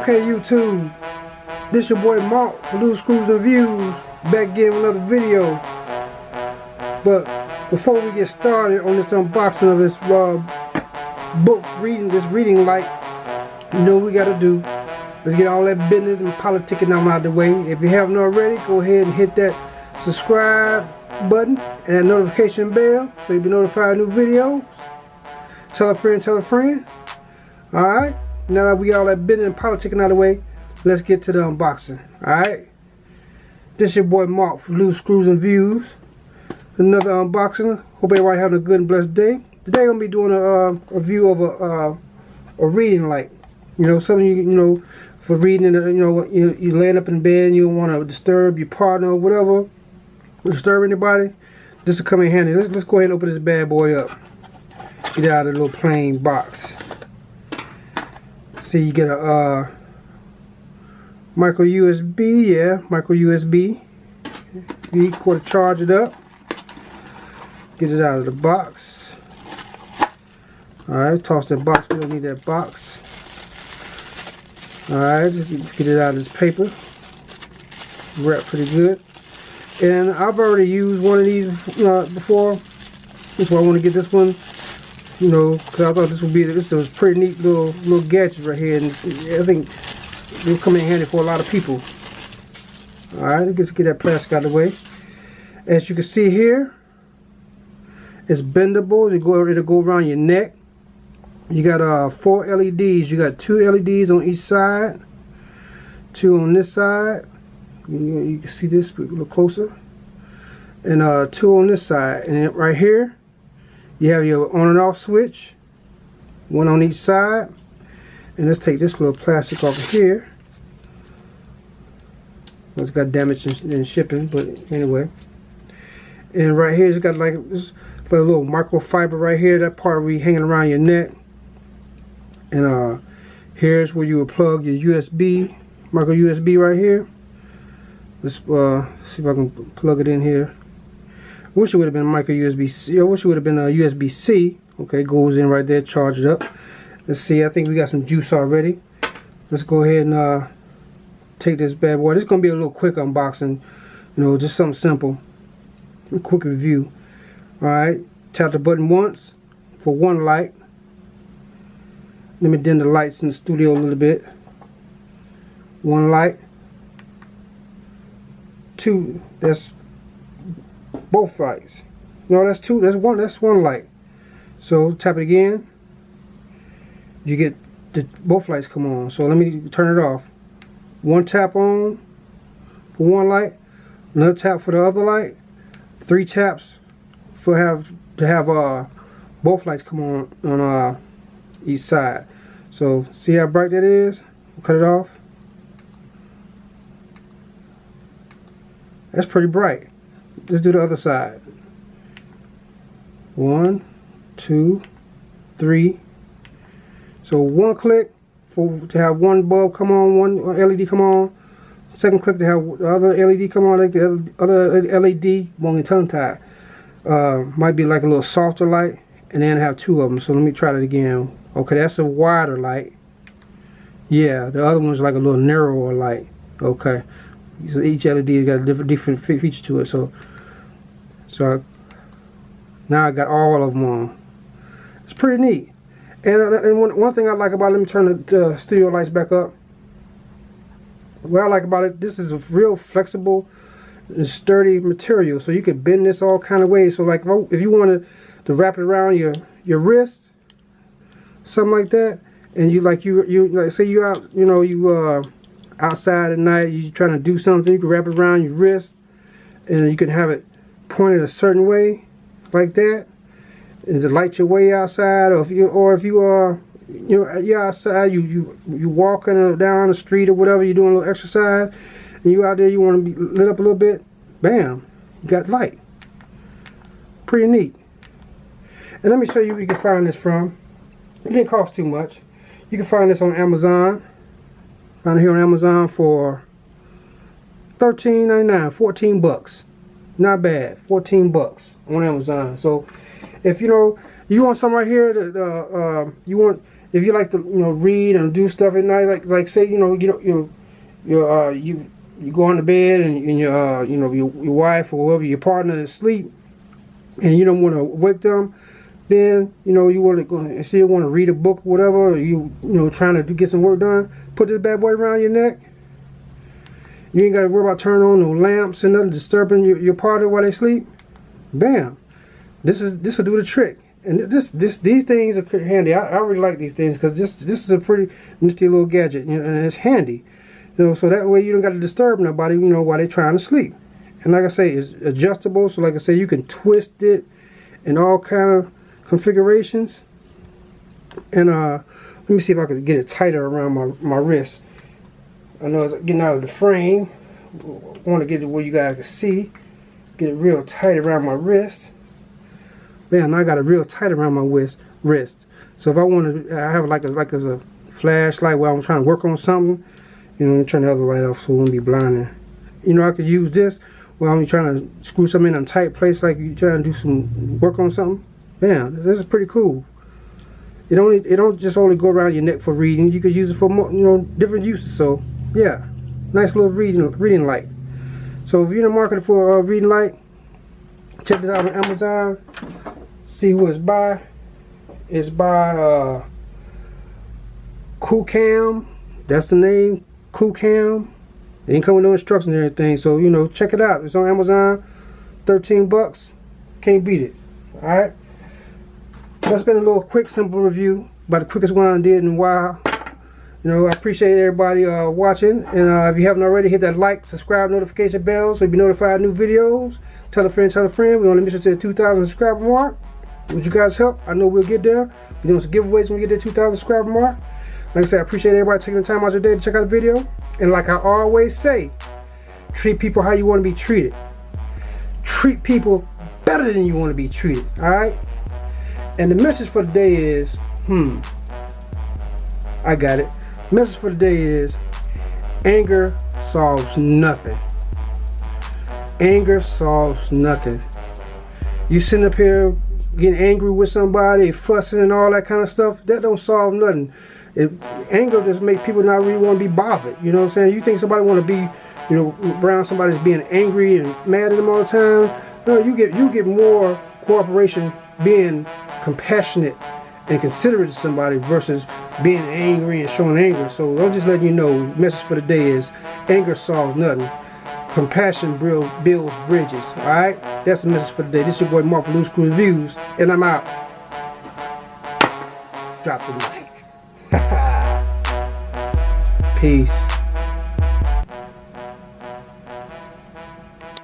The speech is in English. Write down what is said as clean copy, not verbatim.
Okay, YouTube, this your boy Mark for Loose Screws and Views, back again with another video. But before we get started on this unboxing of this book reading light, you know what we gotta do. Let's get all that business and politicking out of the way. If you haven't already, go ahead and hit that subscribe button and that notification bell so you'll be notified of new videos. Tell a friend. Alright, now that we got all that business and politicking out of the way, let's get to the unboxing. Alright, this your boy Mark for Loose Screws and Views. Another unboxing. Hope everybody having a good and blessed day. Today I'm gonna be doing a review of a reading light. You know, something you know for reading. You laying up in bed and you don't want to disturb your partner or whatever, disturb anybody. This will come in handy. Let's go ahead and open this bad boy up. Get it out of the little plain box. See, you get a micro USB, micro USB. You got to charge it up. Get it out of the box. Alright, toss that box. We don't need that box. Alright, just get it out of this paper. Wrapped pretty good. And I've already used one of these before. That's why I want to get this one. You know, because I thought this was a pretty neat little gadget right here, and I think it'll come in handy for a lot of people. Alright, let's get that plastic out of the way. As you can see here, it's bendable. It'll go around your neck. You got 4 LEDs. You got 2 LEDs on each side, 2 on this side. You can see this a little closer, and 2 on this side. And right here, you have your on and off switch, 1 on each side. And let's take this little plastic off of here. It's got damage in shipping, but anyway. And right here, it's got like this little microfiber right here. That part will be hanging around your neck. And here's where you would plug your USB, micro USB right here. Let's see if I can plug it in here. I wish it would have been micro USB-C. I wish it would have been a USB-C. Okay, goes in right there, charge it up. Let's see, I think we got some juice already. Let's go ahead and take this bad boy. This is going to be a little quick unboxing. You know, just something simple. A quick review. Alright, tap the button once for 1 light. Let me dim the lights in the studio a little bit. 1 light. 2, that's both lights. No, that's 2, that's 1 light. So tap it again. You get both lights come on. So let me turn it off. 1 tap on for 1 light, another tap for the other light, 3 taps to have both lights come on each side. So see how bright that is? We'll cut it off. That's pretty bright. Let's do the other side. 1, 2, 3. So 1 click to have 1 bulb come on, 1 LED come on. 2nd click to have the other LED come on, like the other LED won't get tongue tied. Might be like a little softer light, and then have 2 of them. So let me try that again. Okay, that's a wider light. Yeah, the other one's like a little narrower light. Okay, so each LED got a different feature to it. So now I got all of them on. It's pretty neat. And one thing I like about it, let me turn the studio lights back up. What I like about it, this is a real flexible and sturdy material, so you can bend this all kind of ways. So like if you wanted to wrap it around your wrist, something like that, and you like say you out, you know, you outside at night, you trying to do something, you can wrap it around your wrist, and you can have it pointed a certain way, like that, and to light your way outside. Or if you're outside, you walking down the street or whatever, you're doing a little exercise, and you out there, you want to be lit up a little bit, bam, you got light. Pretty neat. And let me show you where you can find this from. It didn't cost too much. You can find this on Amazon. Found it here on Amazon for $13.99, 14 bucks. Not bad, 14 bucks on Amazon. So if you know you want something right here that you want if you like to, read and do stuff at night, like say, you go on to bed and your wife or whoever, your partner is asleep, and you don't want to wake them, then you want to go and still want to read a book or whatever, or trying to get some work done. Put this bad boy around your neck. You ain't got to worry about turning on no lamps and nothing disturbing your partner while they sleep. Bam, this will do the trick. And these things are handy. I really like these things because this is a pretty nifty little gadget, and it's handy. So that way you don't got to disturb nobody, while they're trying to sleep. And like I say, it's adjustable. So like I say, you can twist it in all kind of configurations. And let me see if I can get it tighter around my wrist. I know it's getting out of the frame. I want to get it where you guys can see. Get it real tight around my wrist. Man, I got it real tight around my wrist. So if I want to, I have like as a flashlight while I'm trying to work on something. Turn the other light off so it won't be blinding. I could use this while I'm trying to screw something in a tight place, like you trying to do some work on something. Man, this is pretty cool. It don't just only go around your neck for reading. You could use it for more, different uses. So yeah, nice little reading light. So if you're in the market for a reading light, check this out on Amazon. See who it's by. It's by KUCAM. That's the name, KUCAM. It ain't come with no instructions or anything, so check it out. It's on Amazon. 13 bucks. Can't beat it. Alright. That's been a little quick, simple review. About the quickest one I did in a while. I appreciate everybody watching. And if you haven't already, hit that like, subscribe, notification bell so you'll be notified of new videos. Tell a friend, We're on a mission to the 2,000 subscriber mark. Would you guys help? I know we'll get there. We're doing some giveaways when we get to the 2,000 subscriber mark. Like I said, I appreciate everybody taking the time out of your day to check out the video. And like I always say, treat people how you want to be treated. Treat people better than you want to be treated. Alright? And the message for the day is, I got it. The message for the day is, anger solves nothing. Anger solves nothing. You sitting up here getting angry with somebody, fussing and all that kind of stuff, that don't solve nothing. Anger just makes people not really want to be bothered. You know what I'm saying? You think somebody want to be, around somebody that's being angry and mad at them all the time? No, you get more cooperation being compassionate and considerate to somebody versus being angry and showing anger. So I'm just letting you know, message for the day is, anger solves nothing. Compassion builds bridges. Alright? That's the message for the day. This is your boy Mark for Loose Screw Reviews, and I'm out. Drop the mic. Peace.